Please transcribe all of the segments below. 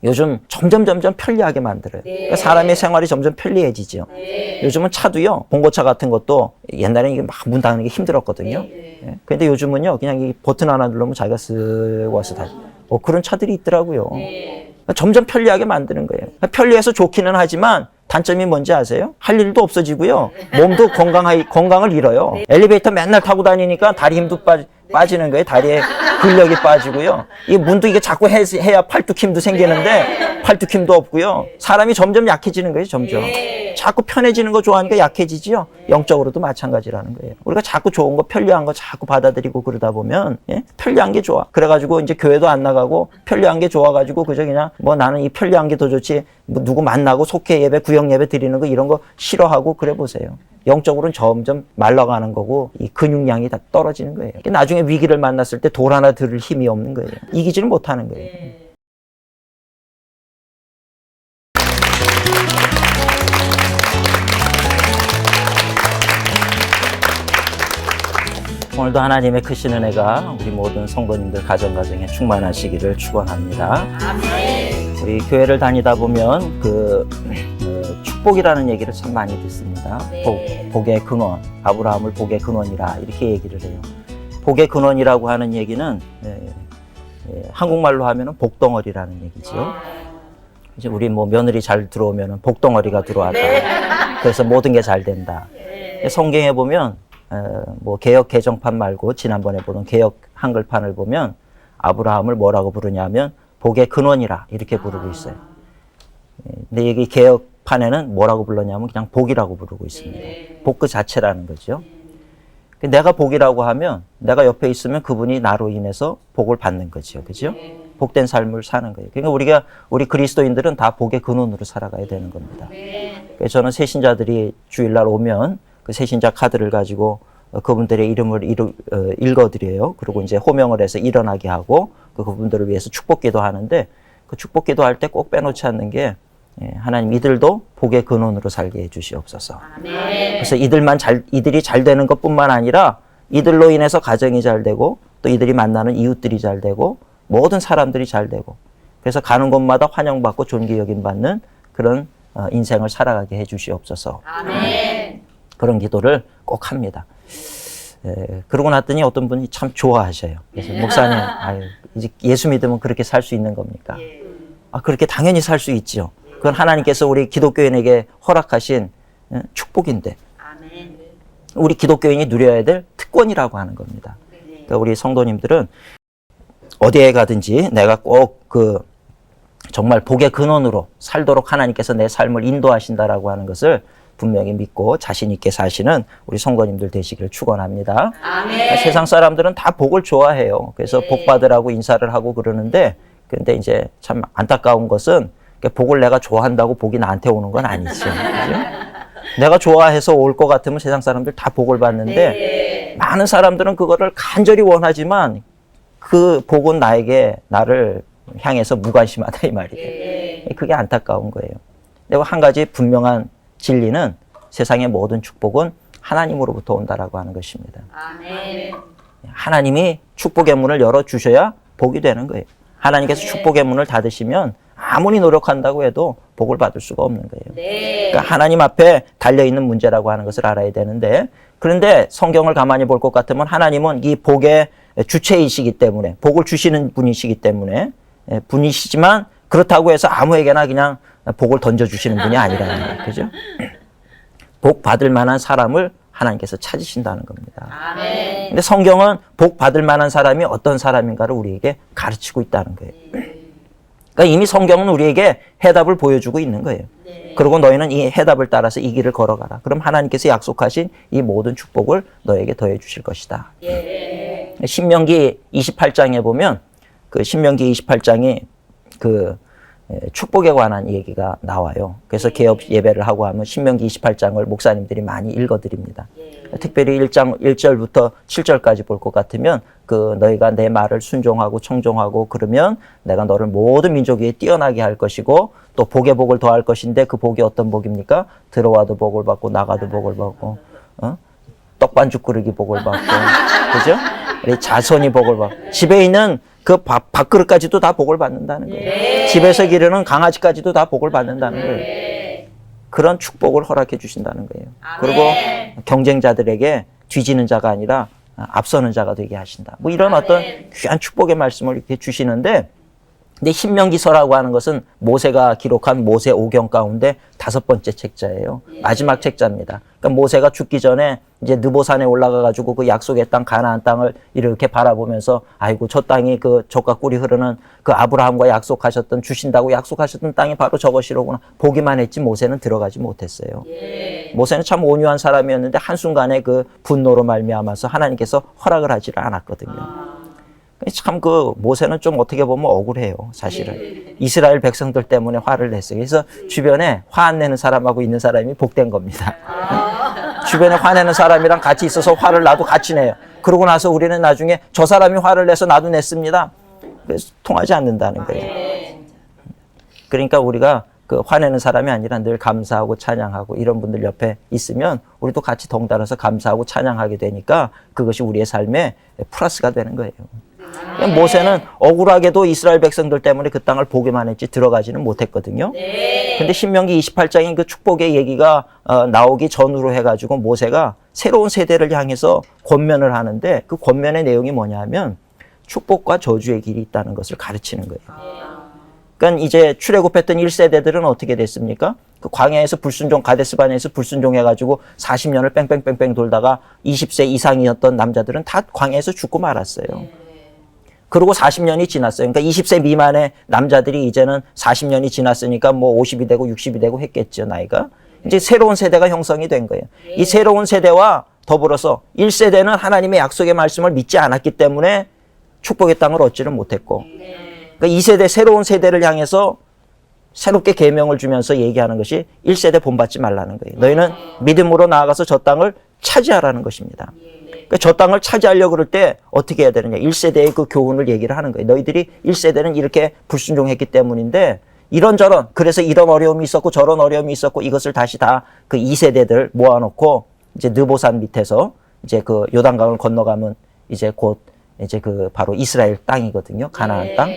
요즘 점점 편리하게 만들어요. 그러니까 사람의 생활이 점점 편리해지죠. 요즘은 차도요, 봉고차 같은 것도 옛날에는 이게 막 문 닫는 게 힘들었거든요. 근데 요즘은요, 그냥 이 버튼 하나 누르면 자기가 쓱 와서 다, 그런 차들이 있더라고요. 그러니까 점점 편리하게 만드는 거예요. 그러니까 편리해서 좋기는 하지만 단점이 뭔지 아세요? 할 일도 없어지고요. 몸도 건강을 잃어요. 엘리베이터 맨날 타고 다니니까 다리 힘도 빠지는 거예요. 다리에 근력이 빠지고요. 이 문도 이게 자꾸 해야 팔뚝 힘도 생기는데 팔뚝 힘도 없고요. 사람이 점점 약해지는 거예요. 점점. 자꾸 편해지는 거 좋아하니까 약해지지요. 영적으로도 마찬가지라는 거예요. 우리가 자꾸 좋은 거, 편리한 거 자꾸 받아들이고 그러다 보면 편리한 게 좋아. 그래가지고 이제 교회도 안 나가고 편리한 게 좋아가지고 그저 그냥 뭐 나는 이 편리한 게 더 좋지 뭐 누구 만나고 속회 예배, 구역 예배 드리는 거 이런 거 싫어하고 그래 보세요. 영적으로는 점점 말라가는 거고 이 근육량이 다 떨어지는 거예요. 나중에 위기를 만났을 때 돌 하나 들을 힘이 없는 거예요. 이기지를 못하는 거예요. 오늘도 하나님의 크신 은혜가 우리 모든 성도님들 가정가정에 충만하시기를 축원합니다. 우리 교회를 다니다 보면 축복이라는 얘기를 참 많이 듣습니다. 복의 근원, 아브라함을 복의 근원이라 이렇게 얘기를 해요. 복의 근원이라고 하는 얘기는 한국말로 하면은 복덩어리라는 얘기죠. 이제 우리 뭐 며느리 잘 들어오면은 복덩어리가 들어왔다. 그래서 모든 게 잘 된다. 성경에 보면 뭐 개역 개정판 말고 지난번에 보던 개역 한글판을 보면 아브라함을 뭐라고 부르냐면 복의 근원이라 이렇게 부르고 있어요. 근데 여기 개역판에는 뭐라고 불렀냐면 그냥 복이라고 부르고 있습니다. 복 그 자체라는 거죠. 내가 복이라고 하면 내가 옆에 있으면 그분이 나로 인해서 복을 받는 거죠. 그죠? 복된 삶을 사는 거예요. 그러니까 우리 그리스도인들은 다 복의 근원으로 살아가야 되는 겁니다. 그래서 저는 새신자들이 주일날 오면 그 새신자 카드를 가지고 그분들의 이름을 읽어드려요. 그리고 이제 호명을 해서 일어나게 하고 그분들을 위해서 축복기도 하는데 그 축복기도 할 때 꼭 빼놓지 않는 게 하나님 이들도 복의 근원으로 살게 해주시옵소서. 그래서 이들이 잘 되는 것뿐만 아니라 이들로 인해서 가정이 잘 되고 또 이들이 만나는 이웃들이 잘 되고 모든 사람들이 잘 되고 그래서 가는 곳마다 환영받고 존귀 여김 받는 그런 인생을 살아가게 해주시옵소서. 그런 기도를 꼭 합니다. 그러고 났더니 어떤 분이 참 좋아하셔요. 그래서 목사님, 이제 예수 믿으면 그렇게 살 수 있는 겁니까? 그렇게 당연히 살 수 있죠. 그건 하나님께서 우리 기독교인에게 허락하신 축복인데 우리 기독교인이 누려야 될 특권이라고 하는 겁니다. 그러니까 우리 성도님들은 어디에 가든지 내가 꼭 정말 복의 근원으로 살도록 하나님께서 내 삶을 인도하신다라고 하는 것을 분명히 믿고 자신 있게 사시는 우리 성도님들 되시기를 축원합니다. 세상 사람들은 다 복을 좋아해요. 그래서 복 받으라고 인사를 하고 그러는데 근데 이제 참 안타까운 것은 복을 내가 좋아한다고 복이 나한테 오는 건 아니죠. 그죠? 내가 좋아해서 올 것 같으면 세상 사람들 다 복을 받는데 많은 사람들은 그거를 간절히 원하지만 그 복은 나를 향해서 무관심하다 이 말이에요. 그게 안타까운 거예요. 그리고 한 가지 분명한 진리는 세상의 모든 축복은 하나님으로부터 온다라고 하는 것입니다. 하나님이 축복의 문을 열어주셔야 복이 되는 거예요. 하나님께서 축복의 문을 닫으시면 아무리 노력한다고 해도 복을 받을 수가 없는 거예요. 그러니까 하나님 앞에 달려있는 문제라고 하는 것을 알아야 되는데 그런데 성경을 가만히 볼 것 같으면 하나님은 이 복의 주체이시기 때문에 복을 주시는 분이시기 때문에 분이시지만 그렇다고 해서 아무에게나 그냥 복을 던져주시는 분이 아니라는 거예요. 그죠? 복 받을 만한 사람을 하나님께서 찾으신다는 겁니다. 근데 성경은 복 받을 만한 사람이 어떤 사람인가를 우리에게 가르치고 있다는 거예요. 그러니까 이미 성경은 우리에게 해답을 보여주고 있는 거예요. 그리고 너희는 이 해답을 따라서 이 길을 걸어가라. 그럼 하나님께서 약속하신 이 모든 축복을 너에게 더해 주실 것이다. 신명기 28장에 보면 그 신명기 28장이 축복에 관한 얘기가 나와요. 그래서 개업 예배를 하고 하면 신명기 28장을 목사님들이 많이 읽어드립니다. 특별히 1절부터 7절까지 볼 것 같으면 너희가 내 말을 순종하고 청종하고 그러면 내가 너를 모든 민족 위에 뛰어나게 할 것이고 또 복의 복을 더할 것인데 그 복이 어떤 복입니까? 들어와도 복을 받고 나가도 복을 받고 떡반죽 그릇이 복을 받고 그죠? 자손이 복을 받고 집에 있는 그 밥그릇까지도 다 복을 받는다는 거예요. 집에서 기르는 강아지까지도 다 복을 받는다는 거예요. 그런 축복을 허락해 주신다는 거예요. 그리고 경쟁자들에게 뒤지는 자가 아니라 앞서는 자가 되게 하신다. 뭐 이런 어떤 귀한 축복의 말씀을 이렇게 주시는데, 근데 신명기서라고 하는 것은 모세가 기록한 모세 오경 가운데 5번째 책자예요. 마지막 책자입니다. 그러니까 모세가 죽기 전에 이제 느보산에 올라가 가지고 그 약속의 땅 가나안 땅을 이렇게 바라보면서 아이고 저 땅이 그 젖과 꿀이 흐르는 그 아브라함과 약속하셨던 주신다고 약속하셨던 땅이 바로 저것이로구나. 보기만 했지 모세는 들어가지 못했어요. 모세는 참 온유한 사람이었는데 한순간에 그 분노로 말미암아서 하나님께서 허락을 하지를 않았거든요. 참 그 모세는 좀 어떻게 보면 억울해요, 사실은. 이스라엘 백성들 때문에 화를 냈어요. 그래서 주변에 화 안 내는 사람하고 있는 사람이 복된 겁니다. 주변에 화내는 사람이랑 같이 있어서 화를 나도 같이 내요. 그러고 나서 우리는 나중에 저 사람이 화를 내서 나도 냈습니다. 그래서 통하지 않는다는 거예요. 그러니까 우리가 그 화내는 사람이 아니라 늘 감사하고 찬양하고 이런 분들 옆에 있으면 우리도 같이 덩달아서 감사하고 찬양하게 되니까 그것이 우리의 삶에 플러스가 되는 거예요. 모세는 억울하게도 이스라엘 백성들 때문에 그 땅을 보기만 했지 들어가지는 못했거든요. 근데 신명기 28장인 그 축복의 얘기가 나오기 전후로 해가지고 모세가 새로운 세대를 향해서 권면을 하는데, 그 권면의 내용이 뭐냐 하면 축복과 저주의 길이 있다는 것을 가르치는 거예요. 그러니까 이제 출애굽했던 1세대들은 어떻게 됐습니까? 그 광야에서 불순종, 가데스바네에서 불순종해가지고 40년을 뺑뺑뺑뺑 돌다가 20세 이상이었던 남자들은 다 광야에서 죽고 말았어요. 그리고 40년이 지났어요. 그러니까 20세 미만의 남자들이 이제는 40년이 지났으니까 뭐 50이 되고 60이 되고 했겠죠, 나이가. 이제 새로운 세대가 형성이 된 거예요. 이 새로운 세대와 더불어서 1세대는 하나님의 약속의 말씀을 믿지 않았기 때문에 축복의 땅을 얻지는 못했고, 그러니까 2세대, 새로운 세대를 향해서 새롭게 계명을 주면서 얘기하는 것이 1세대 본받지 말라는 거예요. 너희는 믿음으로 나아가서 저 땅을 차지하라는 것입니다. 그러니까 저 땅을 차지하려고 그럴 때 어떻게 해야 되느냐. 1세대의 그 교훈을 얘기를 하는 거예요. 너희들이 1세대는 이렇게 불순종했기 때문인데 이런저런, 그래서 이런 어려움이 있었고 저런 어려움이 있었고 이것을 다시 다 그 2세대들 모아놓고 이제 느보산 밑에서 이제 그 요단강을 건너가면 이제 곧 이제 그 바로 이스라엘 땅이거든요. 가나안 땅.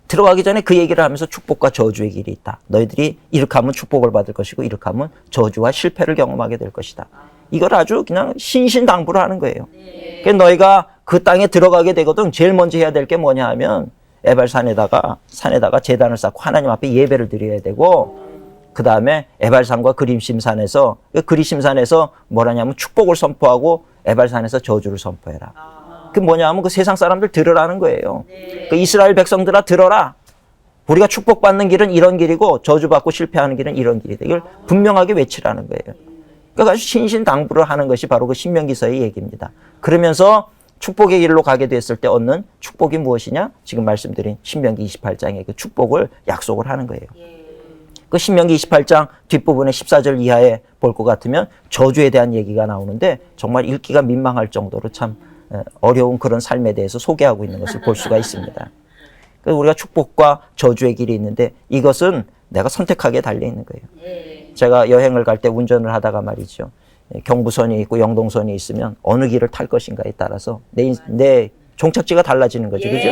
들어가기 전에 그 얘기를 하면서 축복과 저주의 길이 있다. 너희들이 이렇게 하면 축복을 받을 것이고 이렇게 하면 저주와 실패를 경험하게 될 것이다. 이걸 아주 그냥 신신당부를 하는 거예요. 그러니까 너희가 그 땅에 들어가게 되거든 제일 먼저 해야 될 게 뭐냐 하면 에발산에다가 제단을 쌓고 하나님 앞에 예배를 드려야 되고, 그 다음에 에발산과 그리심산에서 뭐라냐면 축복을 선포하고 에발산에서 저주를 선포해라. 그 뭐냐 하면 그 세상 사람들 들으라는 거예요. 그 이스라엘 백성들아 들어라. 우리가 축복받는 길은 이런 길이고 저주받고 실패하는 길은 이런 길이다. 이걸 분명하게 외치라는 거예요. 그러니까 아주 신신당부를 하는 것이 바로 그 신명기서의 얘기입니다. 그러면서 축복의 길로 가게 됐을 때 얻는 축복이 무엇이냐? 지금 말씀드린 신명기 28장의 그 축복을 약속을 하는 거예요. 그 신명기 28장 뒷부분에 14절 이하에 볼 것 같으면 저주에 대한 얘기가 나오는데 정말 읽기가 민망할 정도로 참 어려운 그런 삶에 대해서 소개하고 있는 것을 볼 수가 있습니다. 우리가 축복과 저주의 길이 있는데 이것은 내가 선택하기에 달려 있는 거예요. 제가 여행을 갈 때 운전을 하다가 말이죠. 경부선이 있고 영동선이 있으면 어느 길을 탈 것인가에 따라서 내 종착지가 달라지는 거죠. 그죠?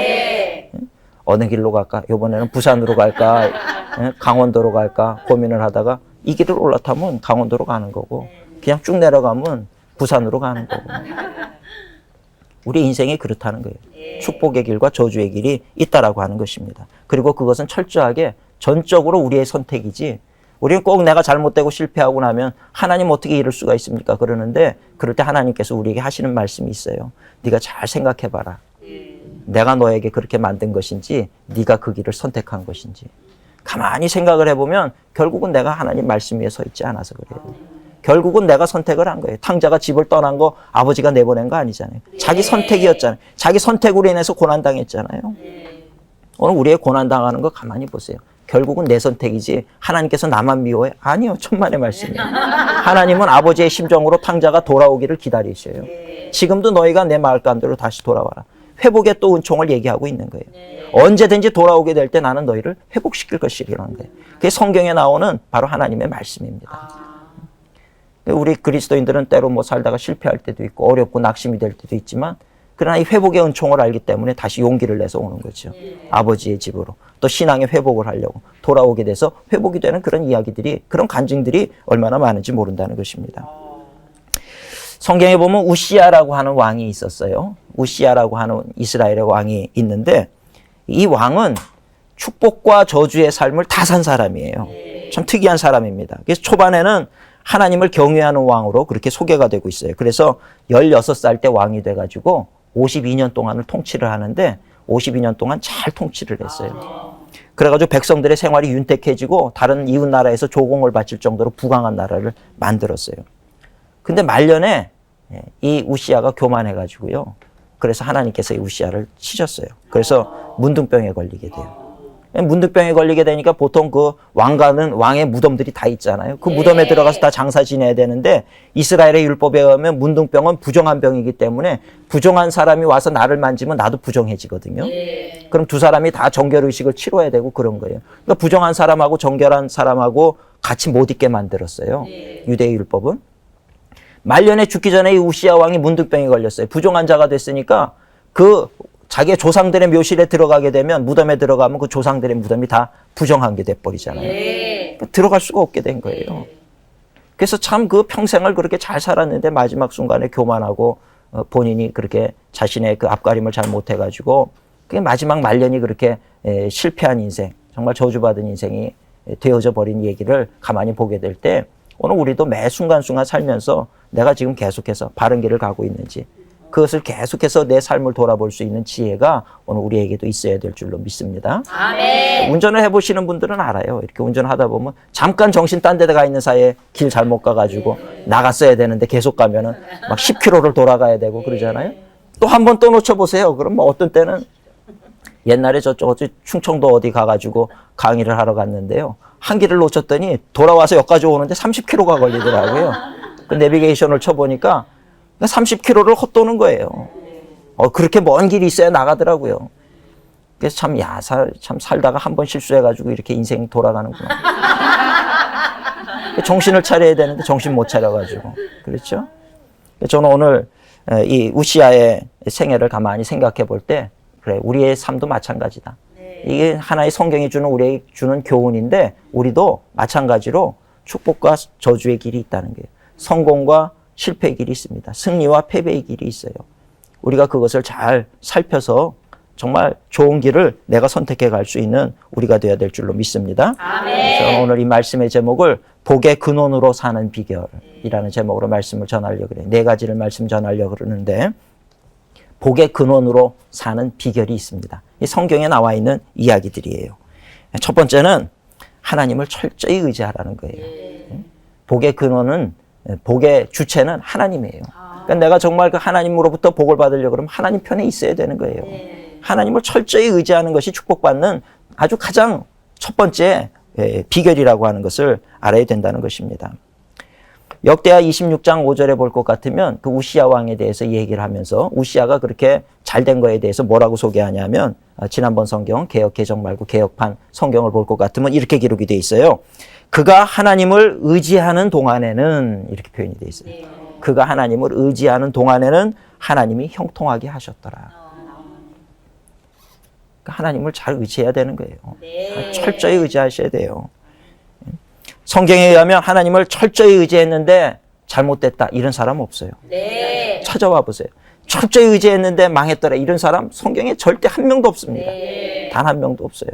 어느 길로 갈까? 이번에는 부산으로 갈까? 강원도로 갈까? 고민을 하다가 이 길을 올라타면 강원도로 가는 거고 그냥 쭉 내려가면 부산으로 가는 거고. 우리 인생이 그렇다는 거예요. 축복의 길과 저주의 길이 있다라고 하는 것입니다. 그리고 그것은 철저하게 전적으로 우리의 선택이지, 우리는 꼭 내가 잘못되고 실패하고 나면 하나님 어떻게 이럴 수가 있습니까? 그러는데 그럴 때 하나님께서 우리에게 하시는 말씀이 있어요. 네가 잘 생각해봐라. 내가 너에게 그렇게 만든 것인지 네가 그 길을 선택한 것인지. 가만히 생각을 해보면 결국은 내가 하나님 말씀 위에 서 있지 않아서 그래요. 결국은 내가 선택을 한 거예요. 탕자가 집을 떠난 거 아버지가 내보낸 거 아니잖아요. 자기 선택이었잖아요. 자기 선택으로 인해서 고난당했잖아요. 오늘 우리의 고난당하는 거 가만히 보세요. 결국은 내 선택이지 하나님께서 나만 미워해? 아니요. 천만의 말씀이에요. 하나님은 아버지의 심정으로 탕자가 돌아오기를 기다리셔요. 지금도 너희가 내 말간대로 다시 돌아와라. 회복의 또 은총을 얘기하고 있는 거예요. 언제든지 돌아오게 될 때 나는 너희를 회복시킬 것이라는 거예요. 그게 성경에 나오는 바로 하나님의 말씀입니다. 우리 그리스도인들은 때로 뭐 살다가 실패할 때도 있고 어렵고 낙심이 될 때도 있지만 그러나 이 회복의 은총을 알기 때문에 다시 용기를 내서 오는 거죠. 아버지의 집으로. 또 신앙의 회복을 하려고 돌아오게 돼서 회복이 되는 그런 이야기들이, 그런 간증들이 얼마나 많은지 모른다는 것입니다. 성경에 보면 우시야라고 하는 왕이 있었어요. 우시야라고 하는 이스라엘의 왕이 있는데 이 왕은 축복과 저주의 삶을 다 산 사람이에요. 참 특이한 사람입니다. 그래서 초반에는 하나님을 경외하는 왕으로 그렇게 소개가 되고 있어요. 그래서 16살 때 왕이 돼가지고 52년 동안을 통치를 하는데 52년 동안 잘 통치를 했어요. 그래가지고 백성들의 생활이 윤택해지고 다른 이웃 나라에서 조공을 바칠 정도로 부강한 나라를 만들었어요. 근데 말년에 이 우시야가 교만해가지고요. 그래서 하나님께서 이 우시야를 치셨어요. 그래서 문둥병에 걸리게 돼요. 문둥병에 걸리게 되니까 보통 그 왕가는 왕의 무덤들이 다 있잖아요. 그 무덤에 들어가서 다 장사 지내야 되는데 이스라엘의 율법에 의하면 문둥병은 부정한 병이기 때문에 부정한 사람이 와서 나를 만지면 나도 부정해지거든요. 그럼 두 사람이 다 정결의식을 치러야 되고 그런 거예요. 그러니까 부정한 사람하고 정결한 사람하고 같이 못 있게 만들었어요. 유대의 율법은. 말년에 죽기 전에 이 우시야 왕이 문둥병에 걸렸어요. 부정한 자가 됐으니까 그 자기의 조상들의 묘실에 들어가게 되면, 무덤에 들어가면 그 조상들의 무덤이 다 부정한 게 돼버리잖아요. 그러니까 들어갈 수가 없게 된 거예요. 그래서 참 그 평생을 그렇게 잘 살았는데 마지막 순간에 교만하고 본인이 그렇게 자신의 그 앞가림을 잘 못해가지고 그게 마지막 말년이 그렇게 실패한 인생, 정말 저주받은 인생이 되어져 버린 얘기를 가만히 보게 될 때 오늘 우리도 매 순간순간 살면서 내가 지금 계속해서 바른 길을 가고 있는지, 그것을 계속해서 내 삶을 돌아볼 수 있는 지혜가 오늘 우리에게도 있어야 될 줄로 믿습니다. 아멘. 운전을 해보시는 분들은 알아요. 이렇게 운전하다 보면 잠깐 정신 딴 데가 있는 사이에 길 잘못 가가지고 나갔어야 되는데 계속 가면은 막 10km를 돌아가야 되고 그러잖아요. 또 한 번 또 놓쳐보세요. 그럼 뭐 어떤 때는 옛날에 저쪽 충청도 어디 가가지고 강의를 하러 갔는데요. 한 길을 놓쳤더니 돌아와서 여기까지 오는데 30km가 걸리더라고요. 그 내비게이션을 쳐보니까 30km를 헛도는 거예요. 그렇게 먼 길이 있어야 나가더라고요. 그래서 참 살다가 한 번 실수해가지고 이렇게 인생이 돌아가는구나. 정신을 차려야 되는데 정신 못 차려가지고. 그렇죠? 저는 오늘 이 우시야의 생애를 가만히 생각해 볼 때, 그래, 우리의 삶도 마찬가지다. 이게 하나의 성경이 주는 우리에게 주는 교훈인데, 우리도 마찬가지로 축복과 저주의 길이 있다는 거예요. 성공과 실패의 길이 있습니다. 승리와 패배의 길이 있어요. 우리가 그것을 잘 살펴서 정말 좋은 길을 내가 선택해 갈 수 있는 우리가 되어야 될 줄로 믿습니다. 아멘. 저는 오늘 이 말씀의 제목을 복의 근원으로 사는 비결이라는 제목으로 말씀을 전하려고 그래요. 4가지를 말씀 전하려고 그러는데, 복의 근원으로 사는 비결이 있습니다. 이 성경에 나와 있는 이야기들이에요. 첫 번째는 하나님을 철저히 의지하라는 거예요. 복의 근원은, 복의 주체는 하나님이에요. 그러니까 내가 정말 그 하나님으로부터 복을 받으려고 그러면 하나님 편에 있어야 되는 거예요. 하나님을 철저히 의지하는 것이 축복받는 아주 가장 첫 번째 비결이라고 하는 것을 알아야 된다는 것입니다. 역대하 26장 5절에 볼 것 같으면 그 우시야 왕에 대해서 얘기를 하면서 우시야가 그렇게 잘된 거에 대해서 뭐라고 소개하냐면, 지난번 성경 개역 개정 말고 개역판 성경을 볼 것 같으면 이렇게 기록이 돼 있어요. 그가 하나님을 의지하는 동안에는, 이렇게 표현이 돼 있어요. 그가 하나님을 의지하는 동안에는 하나님이 형통하게 하셨더라. 그러니까 하나님을 잘 의지해야 되는 거예요. 철저히 의지하셔야 돼요. 성경에 의하면 하나님을 철저히 의지했는데 잘못됐다, 이런 사람 없어요. 찾아와 보세요. 철저히 의지했는데 망했더라, 이런 사람 성경에 절대 한 명도 없습니다. 단 한 명도 없어요.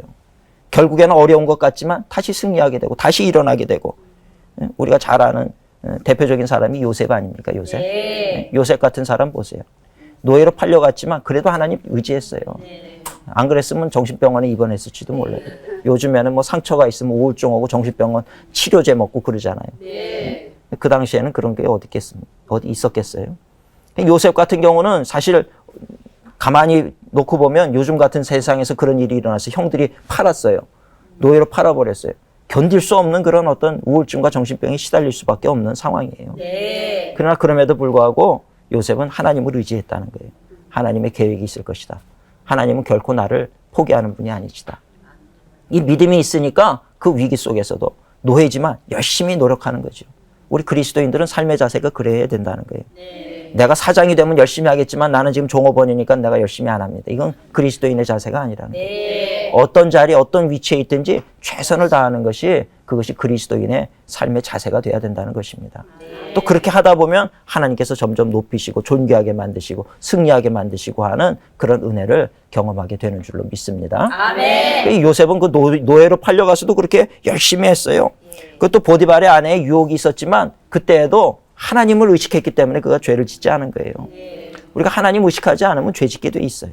결국에는 어려운 것 같지만 다시 승리하게 되고 다시 일어나게 되고, 우리가 잘 아는 대표적인 사람이 요셉 아닙니까? 요셉. 요셉 같은 사람 보세요. 노예로 팔려갔지만 그래도 하나님 의지했어요. 안 그랬으면 정신병원에 입원했을지도 몰라요. 요즘에는 뭐 상처가 있으면 우울증 오고 정신병원 치료제 먹고 그러잖아요. 그 당시에는 그런 게 어디 있었겠어요? 요셉 같은 경우는 사실 가만히 놓고 보면 요즘 같은 세상에서 그런 일이 일어나서 형들이 팔았어요. 노예로 팔아버렸어요. 견딜 수 없는 그런 어떤 우울증과 정신병에 시달릴 수밖에 없는 상황이에요. 그러나 그럼에도 불구하고 요셉은 하나님을 의지했다는 거예요. 하나님의 계획이 있을 것이다. 하나님은 결코 나를 포기하는 분이 아니시다. 이 믿음이 있으니까 그 위기 속에서도 노예지만 열심히 노력하는 거죠. 우리 그리스도인들은 삶의 자세가 그래야 된다는 거예요. 내가 사장이 되면 열심히 하겠지만 나는 지금 종업원이니까 내가 열심히 안 합니다. 이건 그리스도인의 자세가 아니라는 거예요. 어떤 자리, 어떤 위치에 있든지 최선을 다하는 것이 그것이 그리스도인의 삶의 자세가 돼야 된다는 것입니다. 또 그렇게 하다 보면 하나님께서 점점 높이시고 존귀하게 만드시고 승리하게 만드시고 하는 그런 은혜를 경험하게 되는 줄로 믿습니다. 아멘. 요셉은 그 노예로 팔려가서도 그렇게 열심히 했어요. 그것도 보디발의 아내의 유혹이 있었지만 그때에도 하나님을 의식했기 때문에 그가 죄를 짓지 않은 거예요. 우리가 하나님 의식하지 않으면 죄 짓게 돼 있어요.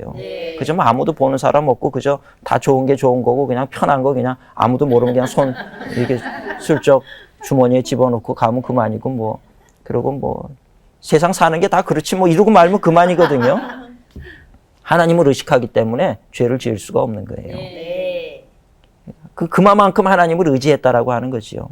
그저 뭐 아무도 보는 사람 없고 그저 다 좋은 게 좋은 거고 그냥 편한 거 그냥 아무도 모르면 그냥 손 이렇게 슬쩍 주머니에 집어넣고 가면 그만이고 뭐 그러고 뭐 세상 사는 게 다 그렇지 뭐 이러고 말면 그만이거든요. 하나님을 의식하기 때문에 죄를 지을 수가 없는 거예요. 그만큼 하나님을 의지했다라고 하는 거지요.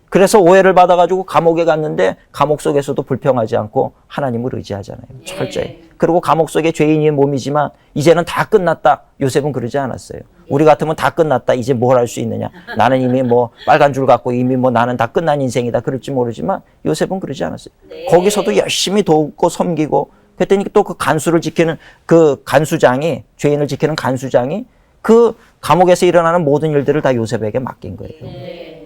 그래서 오해를 받아가지고 감옥에 갔는데 감옥 속에서도 불평하지 않고 하나님을 의지하잖아요. 철저히. 그리고 감옥 속에 죄인의 몸이지만 이제는 다 끝났다. 요셉은 그러지 않았어요. 우리 같으면 다 끝났다. 이제 뭘 할 수 있느냐. 나는 이미 뭐 빨간 줄 갖고 이미 뭐 나는 다 끝난 인생이다. 그럴지 모르지만 요셉은 그러지 않았어요. 거기서도 열심히 돕고 섬기고 그랬더니 또 그 간수를 지키는 그 간수장이 죄인을 지키는 간수장이 그 감옥에서 일어나는 모든 일들을 다 요셉에게 맡긴 거예요.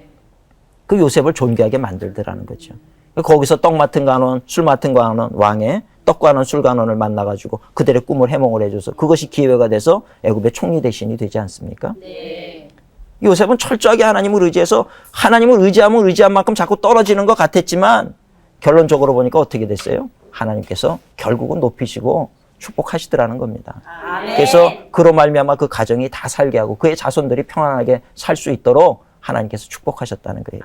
그 요셉을 존귀하게 만들더라는 거죠. 거기서 떡 맡은 간원, 술 맡은 간원 왕의 떡관원, 술관원을 만나가지고 그들의 꿈을 해몽을 해줘서 그것이 기회가 돼서 애굽의 총리 대신이 되지 않습니까? 요셉은 철저하게 하나님을 의지해서 하나님을 의지하면 의지한 만큼 자꾸 떨어지는 것 같았지만 결론적으로 보니까 어떻게 됐어요? 하나님께서 결국은 높이시고 축복하시더라는 겁니다. 그래서 그로 말미암아 그 가정이 다 살게 하고 그의 자손들이 평안하게 살 수 있도록 하나님께서 축복하셨다는 거예요.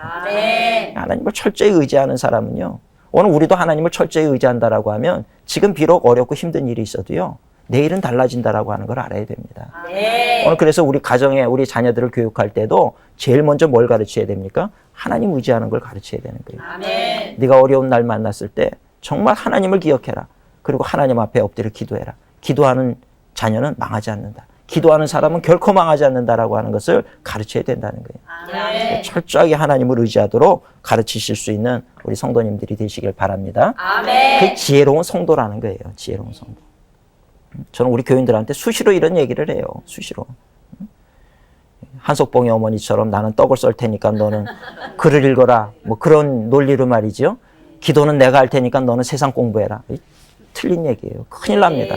하나님을 철저히 의지하는 사람은요. 오늘 우리도 하나님을 철저히 의지한다라고 하면 지금 비록 어렵고 힘든 일이 있어도요. 내일은 달라진다라고 하는 걸 알아야 됩니다. 오늘 그래서 우리 가정에 우리 자녀들을 교육할 때도 제일 먼저 뭘 가르쳐야 됩니까? 하나님 의지하는 걸 가르쳐야 되는 거예요. 네가 어려운 날 만났을 때 정말 하나님을 기억해라. 그리고 하나님 앞에 엎드려 기도해라. 기도하는 자녀는 망하지 않는다. 기도하는 사람은 결코 망하지 않는다라고 하는 것을 가르쳐야 된다는 거예요. 철저하게 하나님을 의지하도록 가르치실 수 있는 우리 성도님들이 되시길 바랍니다. 그 지혜로운 성도라는 거예요. 지혜로운 성도. 저는 우리 교인들한테 수시로 이런 얘기를 해요. 수시로. 한석봉의 어머니처럼 나는 떡을 썰 테니까 너는 글을 읽어라. 뭐 그런 논리로 말이죠. 기도는 내가 할 테니까 너는 세상 공부해라. 틀린 얘기예요. 큰일 납니다.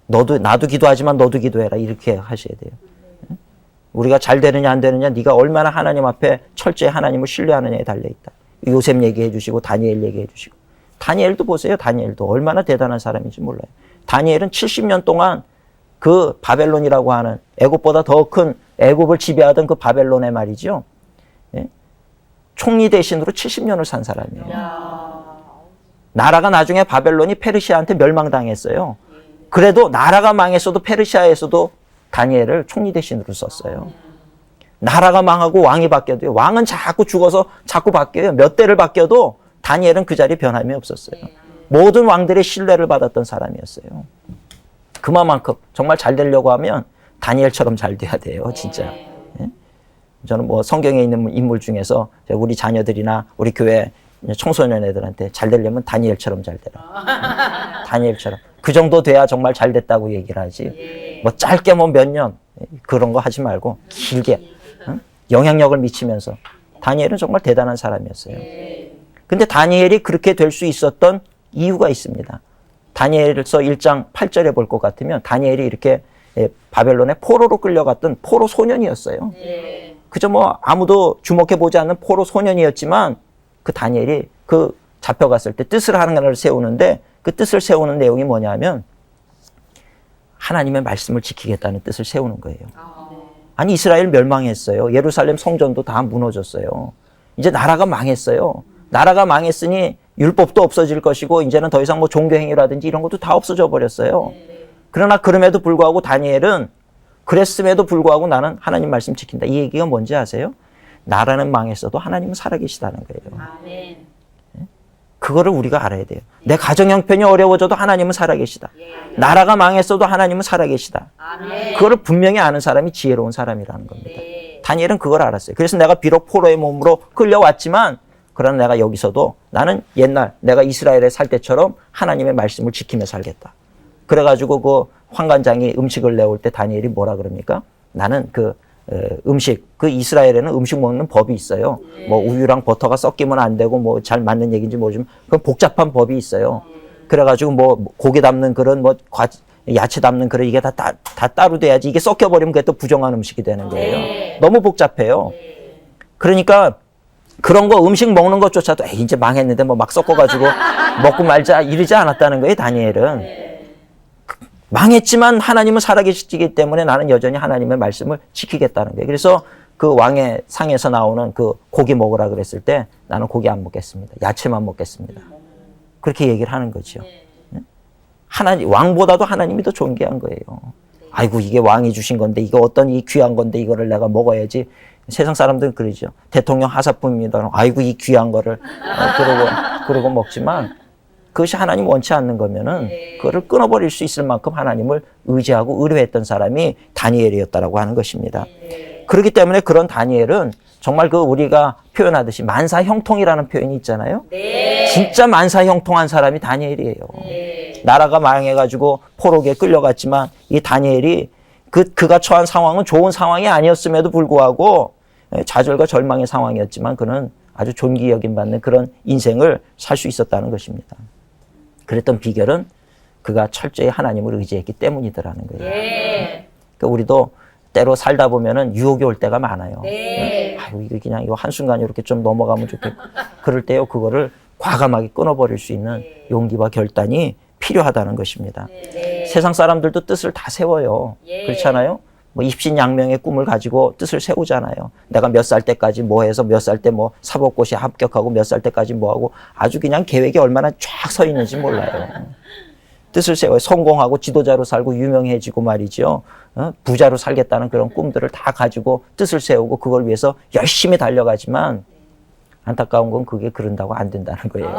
나도 기도하지만 너도 기도해라. 이렇게 하셔야 돼요. 우리가 잘 되느냐 안 되느냐 네가 얼마나 하나님 앞에 철저히 하나님을 신뢰하느냐에 달려있다. 요셉 얘기해 주시고 다니엘 얘기해 주시고 다니엘도 보세요. 다니엘도 얼마나 대단한 사람인지 몰라요. 다니엘은 70년 동안 그 바벨론이라고 하는 애굽보다 더 큰 애굽을 지배하던 그 바벨론의 말이죠. 총리 대신으로 70년을 산 사람이에요. 나라가 나중에 바벨론이 페르시아한테 멸망당했어요. 그래도 나라가 망했어도 페르시아에서도 다니엘을 총리 대신으로 썼어요. 나라가 망하고 왕이 바뀌어도요. 왕은 자꾸 죽어서 자꾸 바뀌어요. 몇 대를 바뀌어도 다니엘은 그 자리에 변함이 없었어요. 모든 왕들의 신뢰를 받았던 사람이었어요. 그만큼 정말 잘 되려고 하면 다니엘처럼 잘 돼야 돼요. 진짜. 저는 뭐 성경에 있는 인물 중에서 우리 자녀들이나 우리 교회 청소년 애들한테 잘 되려면 다니엘처럼 잘 되라. 다니엘처럼. 그 정도 돼야 정말 잘 됐다고 얘기를 하지. 뭐 짧게 뭐 몇 년 그런 거 하지 말고 길게 영향력을 미치면서. 다니엘은 정말 대단한 사람이었어요. 근데 다니엘이 그렇게 될 수 있었던 이유가 있습니다. 다니엘서 1장 8절에 볼 것 같으면 다니엘이 이렇게 바벨론의 포로로 끌려갔던 포로 소년이었어요. 그저 뭐 아무도 주목해보지 않는 포로 소년이었지만 그 다니엘이 그 잡혀갔을 때 뜻을 하나를 세우는데 그 뜻을 세우는 내용이 뭐냐면 하나님의 말씀을 지키겠다는 뜻을 세우는 거예요. 아니 이스라엘 멸망했어요. 예루살렘 성전도 다 무너졌어요. 이제 나라가 망했어요. 나라가 망했으니 율법도 없어질 것이고 이제는 더 이상 뭐 종교행위라든지 이런 것도 다 없어져 버렸어요. 그러나 그럼에도 불구하고 다니엘은 그랬음에도 불구하고 나는 하나님 말씀 지킨다. 이 얘기가 뭔지 아세요? 나라는 망했어도 하나님은 살아계시다는 거예요. 그거를 우리가 알아야 돼요. 내 가정 형편이 어려워져도 하나님은 살아계시다. 나라가 망했어도 하나님은 살아계시다. 그거를 분명히 아는 사람이 지혜로운 사람이라는 겁니다. 다니엘은 그걸 알았어요. 그래서 내가 비록 포로의 몸으로 끌려왔지만 그러나 내가 여기서도 나는 옛날 내가 이스라엘에 살 때처럼 하나님의 말씀을 지키며 살겠다. 그래가지고 그 환관장이 음식을 내올 때 다니엘이 뭐라 그럽니까? 나는 그 음식, 그 이스라엘에는 음식 먹는 법이 있어요. 뭐 우유랑 버터가 섞이면 안 되고 뭐 잘 맞는 얘기인지 모르지만 그 복잡한 법이 있어요. 그래가지고 뭐 고기 담는 그런 뭐 야채 담는 그런 이게 다 따로 돼야지 이게 섞여버리면 그게 또 부정한 음식이 되는 거예요. 너무 복잡해요. 그러니까 그런 거 음식 먹는 것조차도 에이, 이제 망했는데 뭐 막 섞어가지고 먹고 말자 이러지 않았다는 거예요. 다니엘은. 망했지만 하나님은 살아계시기 때문에 나는 여전히 하나님의 말씀을 지키겠다는 거예요. 그래서 그 왕의 상에서 나오는 그 고기 먹으라 그랬을 때 나는 고기 안 먹겠습니다. 야채만 먹겠습니다. 그렇게 얘기를 하는 거죠. 하나님, 왕보다도 하나님이 더 존귀한 거예요. 아이고, 이게 왕이 주신 건데, 이거 어떤 이 귀한 건데, 이거를 내가 먹어야지. 세상 사람들은 그러죠. 대통령 하사품입니다. 아이고, 이 귀한 거를. 그러고 먹지만, 그것이 하나님 원치 않는 거면은, 그거를 끊어버릴 수 있을 만큼 하나님을 의지하고 의뢰했던 사람이 다니엘이었다라고 하는 것입니다. 그렇기 때문에 그런 다니엘은 정말 그 우리가 표현하듯이 만사형통이라는 표현이 있잖아요. 진짜 만사형통한 사람이 다니엘이에요. 나라가 망해가지고 포로기에 끌려갔지만 이 다니엘이 그가 처한 상황은 좋은 상황이 아니었음에도 불구하고 좌절과 절망의 상황이었지만 그는 아주 존귀 여김받는 그런 인생을 살 수 있었다는 것입니다. 그랬던 비결은 그가 철저히 하나님을 의지했기 때문이더라는 거예요. 그러니까 우리도 때로 살다 보면은 유혹이 올 때가 많아요. 아유, 이거 그냥 이거 한순간에 이렇게 좀 넘어가면 좋겠고. 그럴 때요, 그거를 과감하게 끊어버릴 수 있는 용기와 결단이 필요하다는 것입니다. 세상 사람들도 뜻을 다 세워요. 그렇잖아요? 뭐 입신양명의 꿈을 가지고 뜻을 세우잖아요. 내가 몇 살 때까지 뭐 해서 몇 살 때 뭐 사법고시에 합격하고 몇 살 때까지 뭐 하고 아주 그냥 계획이 얼마나 쫙 서 있는지 몰라요. 뜻을 세워요. 성공하고 지도자로 살고 유명해지고 말이죠. 부자로 살겠다는 그런 꿈들을 다 가지고 뜻을 세우고 그걸 위해서 열심히 달려가지만 안타까운 건 그게 그런다고 안 된다는 거예요.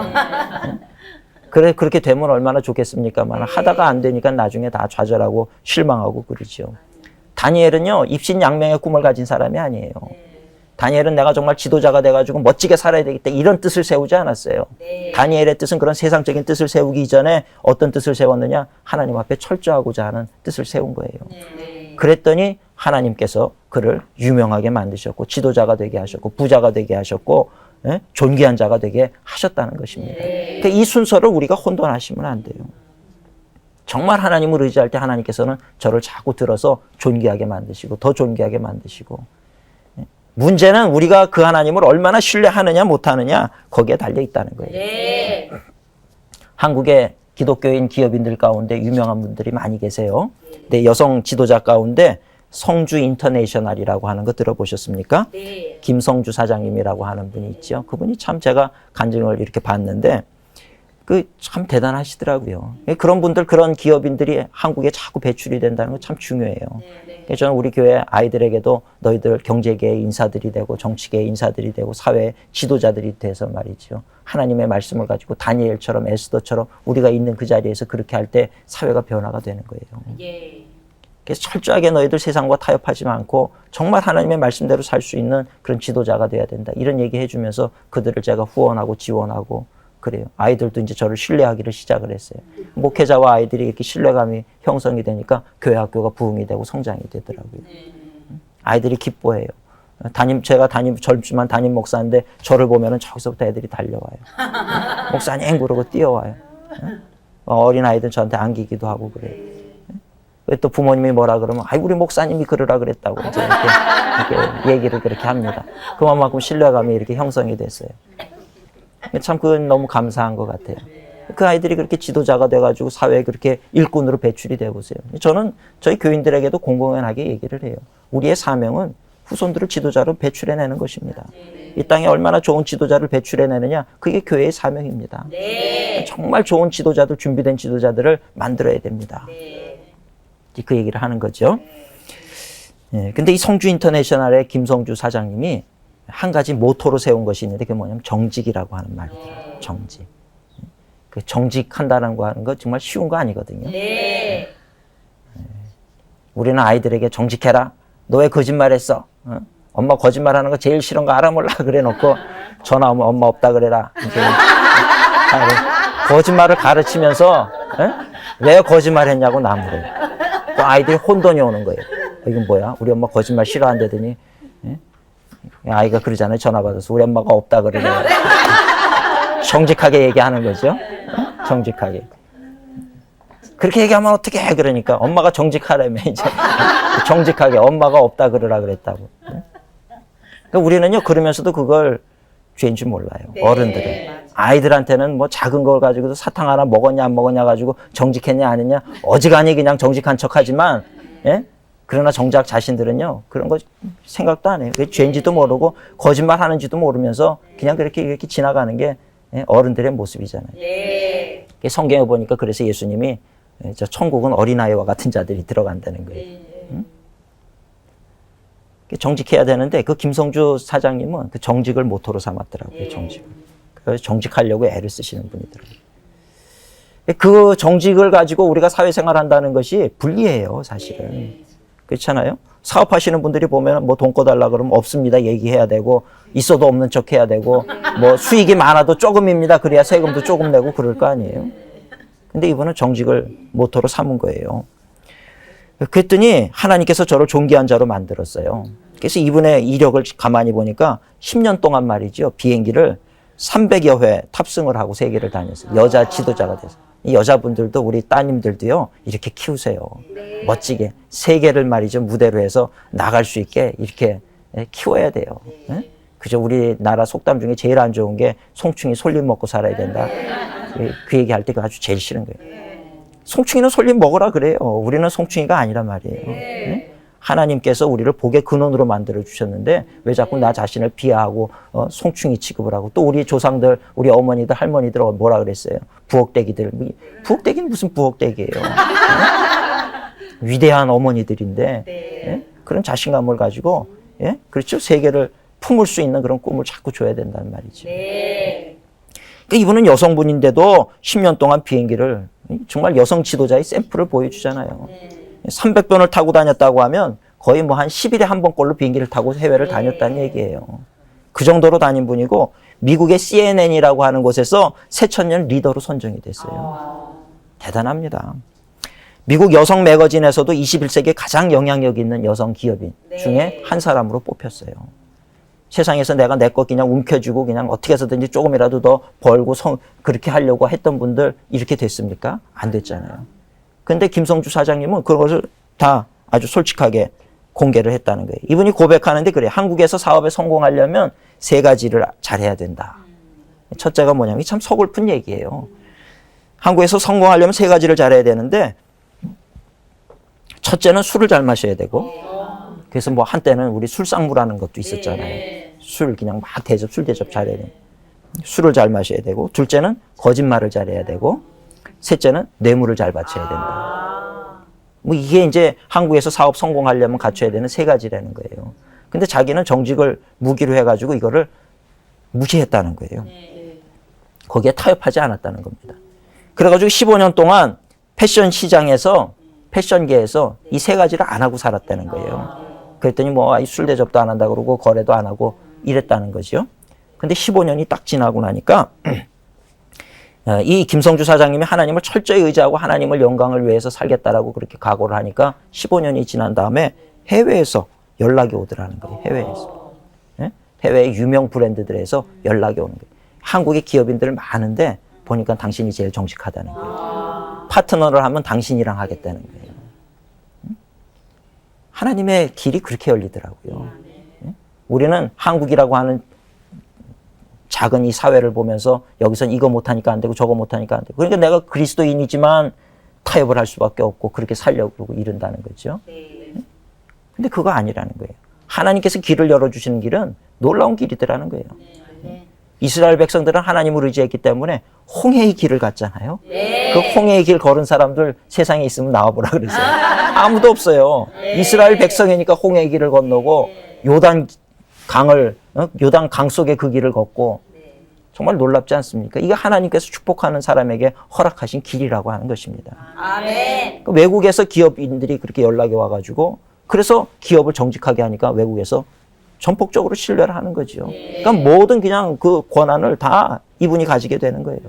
그래, 그렇게 되면 얼마나 좋겠습니까만 하다가 안 되니까 나중에 다 좌절하고 실망하고 그러죠. 다니엘은요, 입신양명의 꿈을 가진 사람이 아니에요. 다니엘은 내가 정말 지도자가 돼가지고 멋지게 살아야 되겠다 이런 뜻을 세우지 않았어요. 다니엘의 뜻은 그런 세상적인 뜻을 세우기 이전에 어떤 뜻을 세웠느냐? 하나님 앞에 철저하고자 하는 뜻을 세운 거예요. 그랬더니 하나님께서 그를 유명하게 만드셨고 지도자가 되게 하셨고 부자가 되게 하셨고 존귀한 자가 되게 하셨다는 것입니다. 그러니까 이 순서를 우리가 혼돈하시면 안 돼요. 정말 하나님을 의지할 때 하나님께서는 저를 자꾸 들어서 존귀하게 만드시고 더 존귀하게 만드시고 문제는 우리가 그 하나님을 얼마나 신뢰하느냐 못하느냐 거기에 달려 있다는 거예요. 한국의 기독교인 기업인들 가운데 유명한 분들이 많이 계세요. 근데 여성 지도자 가운데 성주 인터내셔널이라고 하는 거 들어보셨습니까? 김성주 사장님이라고 하는 분이 있죠. 그분이 참 제가 간증을 이렇게 봤는데 그 참 대단하시더라고요. 그런 분들, 그런 기업인들이 한국에 자꾸 배출이 된다는 건 참 중요해요. 그래서 저는 우리 교회 아이들에게도 너희들 경제계의 인사들이 되고 정치계의 인사들이 되고 사회 지도자들이 돼서 말이죠. 하나님의 말씀을 가지고 다니엘처럼 에스더처럼 우리가 있는 그 자리에서 그렇게 할 때 사회가 변화가 되는 거예요. 그래서 철저하게 너희들 세상과 타협하지 않고 정말 하나님의 말씀대로 살 수 있는 그런 지도자가 돼야 된다. 이런 얘기 해주면서 그들을 제가 후원하고 지원하고 그래요. 아이들도 이제 저를 신뢰하기를 시작을 했어요. 목회자와 아이들이 이렇게 신뢰감이 형성이 되니까 교회 학교가 부흥이 되고 성장이 되더라고요. 아이들이 기뻐해요. 제가 젊지만 담임 목사인데 저를 보면은 저기서부터 애들이 달려와요. 목사님 그러고 뛰어와요. 어린 아이들 저한테 안기기도 하고 그래요. 왜 또 부모님이 뭐라 그러면 아이 우리 목사님이 그러라 그랬다고 이제 이렇게 얘기를 그렇게 합니다. 그만큼 신뢰감이 이렇게 형성이 됐어요. 참 그건 너무 감사한 것 같아요. 그 아이들이 그렇게 지도자가 돼가지고 사회에 그렇게 일꾼으로 배출이 되어 보세요. 저는 저희 교인들에게도 공공연하게 얘기를 해요. 우리의 사명은 후손들을 지도자로 배출해내는 것입니다. 이 땅에 얼마나 좋은 지도자를 배출해내느냐 그게 교회의 사명입니다. 정말 좋은 지도자들, 준비된 지도자들을 만들어야 됩니다. 그 얘기를 하는 거죠. 근데 이 성주 인터내셔널의 김성주 사장님이 한 가지 모토로 세운 것이 있는데 그게 뭐냐면 정직이라고 하는 말이더라고요. 정직. 그 정직한다는 거 하는 거 정말 쉬운 거 아니거든요. 우리는 아이들에게 정직해라. 너 왜 거짓말했어? 엄마 거짓말하는 거 제일 싫은 거 알아 몰라 그래 놓고 전화 오면 엄마 없다 그래라. 이제 거짓말을 가르치면서 왜 거짓말했냐고 나무래. 또 아이들이 혼돈이 오는 거예요. 이건 뭐야? 우리 엄마 거짓말 싫어한다더니 아이가 그러잖아요. 전화 받아서 우리 엄마가 없다 그러래. 정직하게 얘기하는 거죠. 정직하게. 그렇게 얘기하면 어떻게 해? 그러니까 엄마가 정직하라며 이제 정직하게 엄마가 없다 그러라 그랬다고. 그러니까 우리는요 그러면서도 그걸 죄인 줄 몰라요. 네, 어른들은. 아이들한테는 뭐 작은 걸 가지고도 사탕 하나 먹었냐 안 먹었냐 가지고 정직했냐 안 했냐 어지간히 그냥 정직한 척하지만 예? 그러나 정작 자신들은요 그런 거 생각도 안 해요. 죄인지도 모르고 거짓말 하는지도 모르면서 그냥 그렇게 이렇게 지나가는 게 어른들의 모습이잖아요. 네. 성경에 보니까 그래서 예수님이 저 천국은 어린아이와 같은 자들이 들어간다는 거예요. 응? 정직해야 되는데 그 김성주 사장님은 그 정직을 모토로 삼았더라고요. 정직을. 그래서 정직하려고 애를 쓰시는 분이더라고요. 그 정직을 가지고 우리가 사회생활 한다는 것이 불리해요, 사실은. 그렇잖아요? 사업하시는 분들이 보면 뭐 돈 꺼달라 그러면 없습니다 얘기해야 되고 있어도 없는 척 해야 되고 뭐 수익이 많아도 조금입니다 그래야 세금도 조금 내고 그럴 거 아니에요. 근데 이분은 정직을 모토로 삼은 거예요. 그랬더니 하나님께서 저를 존귀한 자로 만들었어요. 그래서 이분의 이력을 가만히 보니까 10년 동안 말이죠. 비행기를 300여 회 탑승을 하고 세계를 다녔어요. 여자 지도자가 돼서. 이 여자분들도 우리 따님들도요. 이렇게 키우세요. 네. 멋지게. 세계를 말이죠. 무대로 해서 나갈 수 있게 이렇게 키워야 돼요. 네? 그죠? 우리나라 속담 중에 제일 안 좋은 게 송충이 솔잎 먹고 살아야 된다. 그 얘기할 때 아주 제일 싫은 거예요. 송충이는 솔잎 먹으라 그래요. 우리는 송충이가 아니란 말이에요. 네? 하나님께서 우리를 복의 근원으로 만들어 주셨는데 왜 자꾸 나 자신을 비하하고 송충이 취급을 하고 또 우리 조상들, 우리 어머니들, 할머니들 뭐라 그랬어요? 부엌대기들. 부엌대기는 무슨 부엌대기예요? 네? 위대한 어머니들인데 네? 그런 자신감을 가지고 예? 그렇죠? 세계를 품을 수 있는 그런 꿈을 자꾸 줘야 된다는 말이죠. 네. 그러니까 이분은 여성분인데도 10년 동안 비행기를 정말 여성 지도자의 샘플을 보여주잖아요. 300번을 타고 다녔다고 하면 거의 뭐 한 10일에 한 번꼴로 비행기를 타고 해외를 다녔다는 얘기예요. 그 정도로 다닌 분이고 미국의 CNN이라고 하는 곳에서 새천년 리더로 선정이 됐어요. 대단합니다. 미국 여성 매거진에서도 21세기 가장 영향력 있는 여성 기업인 중에 한 사람으로 뽑혔어요. 세상에서 내가 내 거 그냥 움켜쥐고 그냥 어떻게 해서든지 조금이라도 더 벌고 그렇게 하려고 했던 분들 이렇게 됐습니까? 안 됐잖아요. 근데 김성주 사장님은 그것을 다 아주 솔직하게 공개를 했다는 거예요. 이분이 고백하는데 그래요. 한국에서 사업에 성공하려면 3가지를 잘해야 된다. 첫째가 뭐냐면 참 서글픈 얘기예요. 한국에서 성공하려면 3가지를 잘해야 되는데 첫째는 술을 잘 마셔야 되고 그래서 뭐 한때는 우리 술상무라는 것도 있었잖아요. 술 그냥 막 술 대접 잘해야 돼요. 술을 잘 마셔야 되고 둘째는 거짓말을 잘해야 되고 셋째는 뇌물을 잘 바쳐야 된다. 뭐 이게 이제 한국에서 사업 성공하려면 갖춰야 되는 3가지라는 거예요. 근데 자기는 정직을 무기로 해가지고 이거를 무시했다는 거예요. 거기에 타협하지 않았다는 겁니다. 그래가지고 15년 동안 패션 시장에서 패션계에서 이 3가지를 안 하고 살았다는 거예요. 그랬더니 뭐 술 대접도 안 한다 그러고 거래도 안 하고 이랬다는 거죠. 근데 15년이 딱 지나고 나니까 이 김성주 사장님이 하나님을 철저히 의지하고 하나님을 영광을 위해서 살겠다라고 그렇게 각오를 하니까 15년이 지난 다음에 해외에서 연락이 오더라는 거예요. 해외에서. 네? 해외의 유명 브랜드들에서 연락이 오는 거예요. 한국의 기업인들 많은데 보니까 당신이 제일 정직하다는 거예요. 파트너를 하면 당신이랑 하겠다는 거예요. 하나님의 길이 그렇게 열리더라고요. 우리는 한국이라고 하는 작은 이 사회를 보면서 여기선 이거 못하니까 안 되고 저거 못하니까 안 되고 그러니까 내가 그리스도인이지만 타협을 할 수밖에 없고 그렇게 살려고 이른다는 거죠. 근데 그거 아니라는 거예요. 하나님께서 길을 열어주시는 길은 놀라운 길이더라는 거예요. 이스라엘 백성들은 하나님을 의지했기 때문에 홍해의 길을 갔잖아요. 그 홍해의 길 걸은 사람들 세상에 있으면 나와보라 그랬어요. 아무도 없어요. 이스라엘 백성이니까 홍해의 길을 건너고 요단 강 속에 그 길을 걷고 정말 놀랍지 않습니까? 이게 하나님께서 축복하는 사람에게 허락하신 길이라고 하는 것입니다. 아멘. 외국에서 기업인들이 그렇게 연락이 와가지고 그래서 기업을 정직하게 하니까 외국에서 전폭적으로 신뢰를 하는 거죠. 그러니까 모든 그냥 그 권한을 다 이분이 가지게 되는 거예요.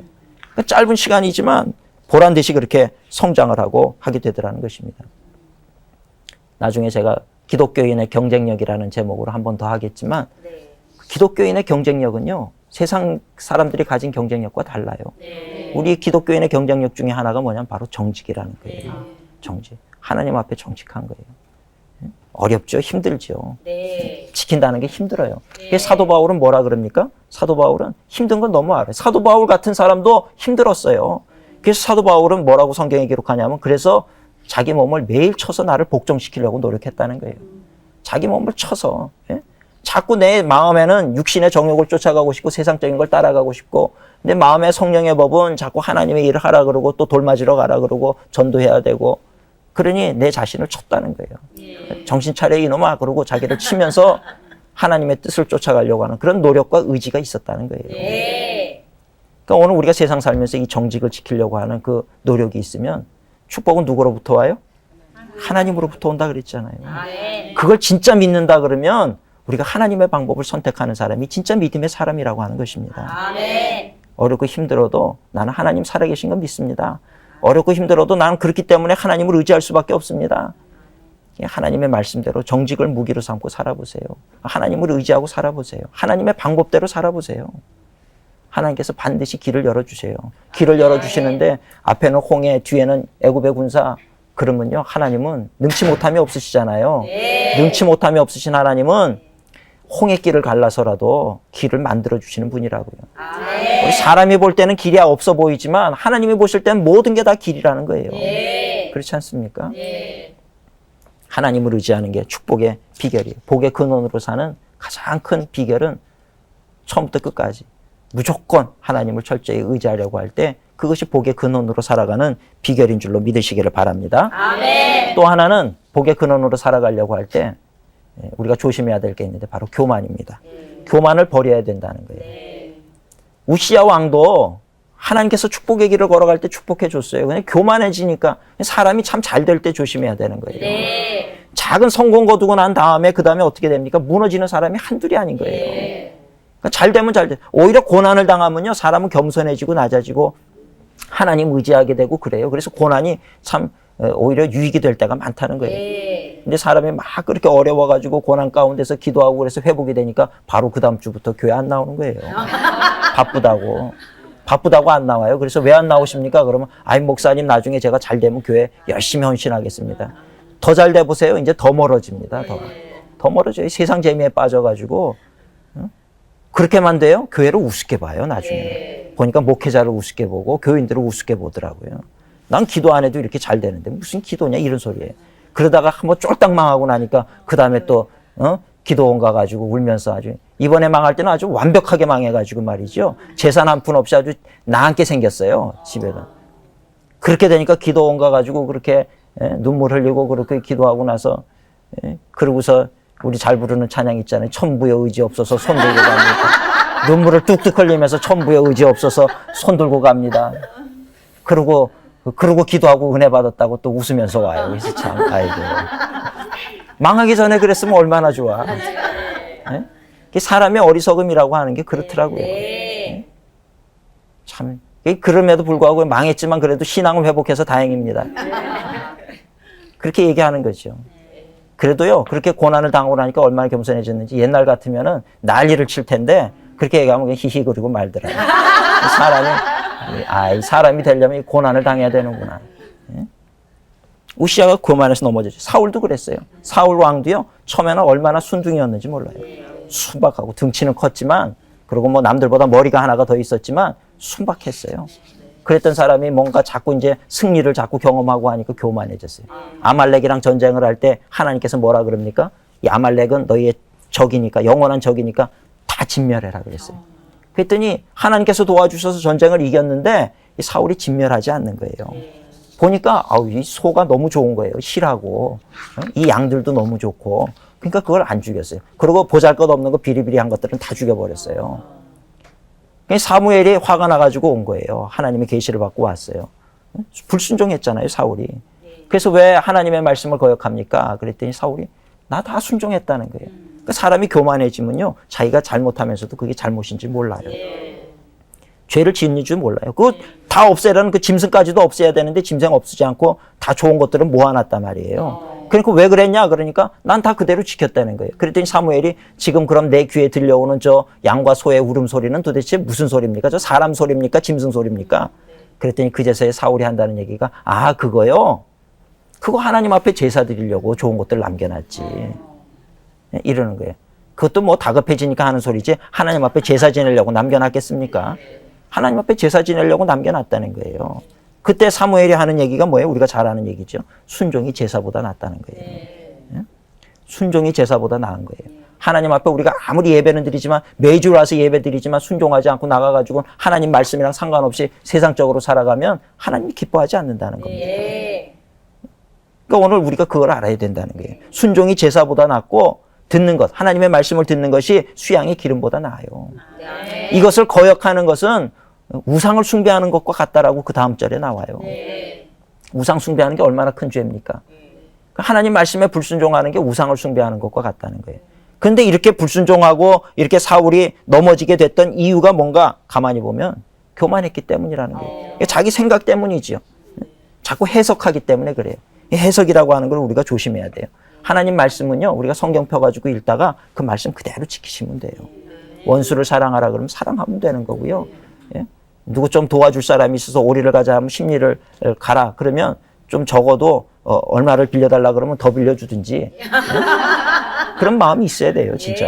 그러니까 짧은 시간이지만 보란 듯이 그렇게 성장을 하고 하게 되더라는 것입니다. 나중에 제가 기독교인의 경쟁력이라는 제목으로 한 번 더 하겠지만 기독교인의 경쟁력은요. 세상 사람들이 가진 경쟁력과 달라요. 우리 기독교인의 경쟁력 중에 하나가 뭐냐면 바로 정직이라는 거예요. 정직. 하나님 앞에 정직한 거예요. 어렵죠. 힘들죠. 지킨다는 게 힘들어요. 사도 바울은 뭐라 그럽니까? 사도 바울은 힘든 건 너무 알아요. 사도 바울 같은 사람도 힘들었어요. 그래서 사도 바울은 뭐라고 성경에 기록하냐면 그래서 자기 몸을 매일 쳐서 나를 복종시키려고 노력했다는 거예요. 자기 몸을 쳐서. 자꾸 내 마음에는 육신의 정욕을 쫓아가고 싶고 세상적인 걸 따라가고 싶고 내 마음의 성령의 법은 자꾸 하나님의 일을 하라 그러고 또 돌맞으러 가라 그러고 전도해야 되고 그러니 내 자신을 쳤다는 거예요. 정신 차려 이놈아 그러고 자기를 치면서 하나님의 뜻을 쫓아가려고 하는 그런 노력과 의지가 있었다는 거예요. 그러니까 오늘 우리가 세상 살면서 이 정직을 지키려고 하는 그 노력이 있으면 축복은 누구로부터 와요? 하나님으로부터 온다 그랬잖아요. 그걸 진짜 믿는다 그러면 우리가 하나님의 방법을 선택하는 사람이 진짜 믿음의 사람이라고 하는 것입니다. 어렵고 힘들어도 나는 하나님 살아계신 건 믿습니다. 어렵고 힘들어도 나는 그렇기 때문에 하나님을 의지할 수밖에 없습니다. 하나님의 말씀대로 정직을 무기로 삼고 살아보세요. 하나님을 의지하고 살아보세요. 하나님의 방법대로 살아보세요. 하나님께서 반드시 길을 열어주세요. 길을 열어주시는데 앞에는 홍해, 뒤에는 애굽의 군사. 그러면요 하나님은 능치 못함이 없으시잖아요. 능치 못함이 없으신 하나님은 홍해길을 갈라서라도 길을 만들어주시는 분이라고요. 우리 사람이 볼 때는 길이 없어 보이지만 하나님이 보실 때는 모든 게 다 길이라는 거예요. 그렇지 않습니까? 하나님을 의지하는 게 축복의 비결이에요. 복의 근원으로 사는 가장 큰 비결은 처음부터 끝까지 무조건 하나님을 철저히 의지하려고 할 때 그것이 복의 근원으로 살아가는 비결인 줄로 믿으시기를 바랍니다. 또 하나는 복의 근원으로 살아가려고 할 때 우리가 조심해야 될 게 있는데 바로 교만입니다. 교만을 버려야 된다는 거예요. 우시야 왕도 하나님께서 축복의 길을 걸어갈 때 축복해 줬어요. 그냥 교만해지니까 사람이 참 잘 될 때 조심해야 되는 거예요. 작은 성공 거두고 난 다음에 그 다음에 어떻게 됩니까? 무너지는 사람이 한둘이 아닌 거예요. 그러니까 잘 되면 잘 돼. 오히려 고난을 당하면요 사람은 겸손해지고 낮아지고 하나님 의지하게 되고 그래요. 그래서 고난이 참 오히려 유익이 될 때가 많다는 거예요. 근데 사람이 막 그렇게 어려워가지고 고난 가운데서 기도하고 그래서 회복이 되니까 바로 그 다음 주부터 교회 안 나오는 거예요. 바쁘다고 안 나와요. 그래서 왜 안 나오십니까? 그러면 아이 목사님 나중에 제가 잘 되면 교회 열심히 헌신하겠습니다. 더 잘 돼 보세요. 이제 더 멀어집니다. 더 멀어져요. 세상 재미에 빠져가지고 그렇게만 돼요? 교회를 우습게 봐요. 나중에 보니까 목회자를 우습게 보고 교인들을 우습게 보더라고요. 난 기도 안 해도 이렇게 잘 되는데 무슨 기도냐 이런 소리예요. 그러다가 한번 쫄딱 망하고 나니까 그 다음에 또 기도원 가가지고 울면서 아주 이번에 망할 때는 아주 완벽하게 망해가지고 말이죠. 재산 한 푼 없이 아주 나앉게 생겼어요. 집에는. 그렇게 되니까 기도원 가가지고 그렇게 눈물 흘리고 그렇게 기도하고 나서 그러고서 우리 잘 부르는 찬양 있잖아요. 천부의 의지 없어서 손 들고 갑니다. 눈물을 뚝뚝 흘리면서 천부의 의지 없어서 손 들고 갑니다. 그러고 기도하고 은혜 받았다고 또 웃으면서 와요. 그래서 참 아이고 망하기 전에 그랬으면 얼마나 좋아. 사람의 어리석음이라고 하는 게 그렇더라고요. 참 그럼에도 불구하고 망했지만 그래도 신앙을 회복해서 다행입니다. 그렇게 얘기하는 거죠. 그래도요 그렇게 고난을 당하고 나니까 얼마나 겸손해졌는지 옛날 같으면은 난리를 칠 텐데 그렇게 얘기하면 그냥 히히 그러고 말더라고요. 사람이 되려면 고난을 당해야 되는구나. 우시아가 교만해서 넘어졌죠. 사울도 그랬어요. 사울 왕도요 처음에는 얼마나 순둥이였는지 몰라요. 순박하고 등치는 컸지만 그리고 뭐 남들보다 머리가 하나가 더 있었지만 순박했어요. 그랬던 사람이 뭔가 자꾸 이제 승리를 자꾸 경험하고 하니까 교만해졌어요. 아말렉이랑 전쟁을 할 때 하나님께서 뭐라 그럽니까? 이 아말렉은 너희의 적이니까 영원한 적이니까 다 진멸해라 그랬어요. 그랬더니 하나님께서 도와주셔서 전쟁을 이겼는데 이 사울이 진멸하지 않는 거예요. 보니까 이 소가 너무 좋은 거예요. 실하고 이 양들도 너무 좋고 그러니까 그걸 안 죽였어요. 그리고 보잘것없는 거 비리비리한 것들은 다 죽여버렸어요. 사무엘이 화가 나가지고 온 거예요. 하나님의 계시를 받고 왔어요. 불순종했잖아요, 사울이. 그래서 왜 하나님의 말씀을 거역합니까? 그랬더니 사울이 나 다 순종했다는 거예요. 그러니까 사람이 교만해지면요, 자기가 잘못하면서도 그게 잘못인지 몰라요. 죄를 짓는 줄 몰라요. 그거 다 없애라는 그 짐승까지도 없애야 되는데 짐승 없애지 않고 다 좋은 것들은 모아놨단 말이에요. 그러니까 왜 그랬냐? 그러니까 난 다 그대로 지켰다는 거예요. 그랬더니 사무엘이 지금 그럼 내 귀에 들려오는 저 양과 소의 울음소리는 도대체 무슨 소리입니까? 저 사람 소리입니까? 짐승 소리입니까? 그랬더니 그제서야 사울이 한다는 얘기가 그거요? 그거 하나님 앞에 제사 드리려고 좋은 것들 남겨놨지. 이러는 거예요. 그것도 뭐 다급해지니까 하는 소리지 하나님 앞에 제사 지내려고 남겨놨겠습니까? 하나님 앞에 제사 지내려고 남겨놨다는 거예요. 그때 사무엘이 하는 얘기가 뭐예요? 우리가 잘 아는 얘기죠. 순종이 제사보다 낫다는 거예요. 순종이 제사보다 나은 거예요. 하나님 앞에 우리가 아무리 예배는 드리지만 매주 와서 예배 드리지만 순종하지 않고 나가가지고 하나님 말씀이랑 상관없이 세상적으로 살아가면 하나님이 기뻐하지 않는다는 겁니다. 그러니까 오늘 우리가 그걸 알아야 된다는 거예요. 순종이 제사보다 낫고 듣는 것, 하나님의 말씀을 듣는 것이 수양의 기름보다 나아요. 이것을 거역하는 것은 우상을 숭배하는 것과 같다라고 그 다음 절에 나와요. 우상 숭배하는 게 얼마나 큰 죄입니까? 하나님 말씀에 불순종하는 게 우상을 숭배하는 것과 같다는 거예요. 그런데 이렇게 불순종하고 이렇게 사울이 넘어지게 됐던 이유가 뭔가 가만히 보면 교만했기 때문이라는 거예요. 자기 생각 때문이지요. 자꾸 해석하기 때문에 그래요. 이 해석이라고 하는 걸 우리가 조심해야 돼요. 하나님 말씀은요, 우리가 성경 펴가지고 읽다가 그 말씀 그대로 지키시면 돼요. 원수를 사랑하라 그러면 사랑하면 되는 거고요. 예? 누구 좀 도와줄 사람이 있어서 오리를 가자 하면 십리를 가라 그러면 좀 적어도 얼마를 빌려달라 그러면 더 빌려주든지 예? 그런 마음이 있어야 돼요, 진짜.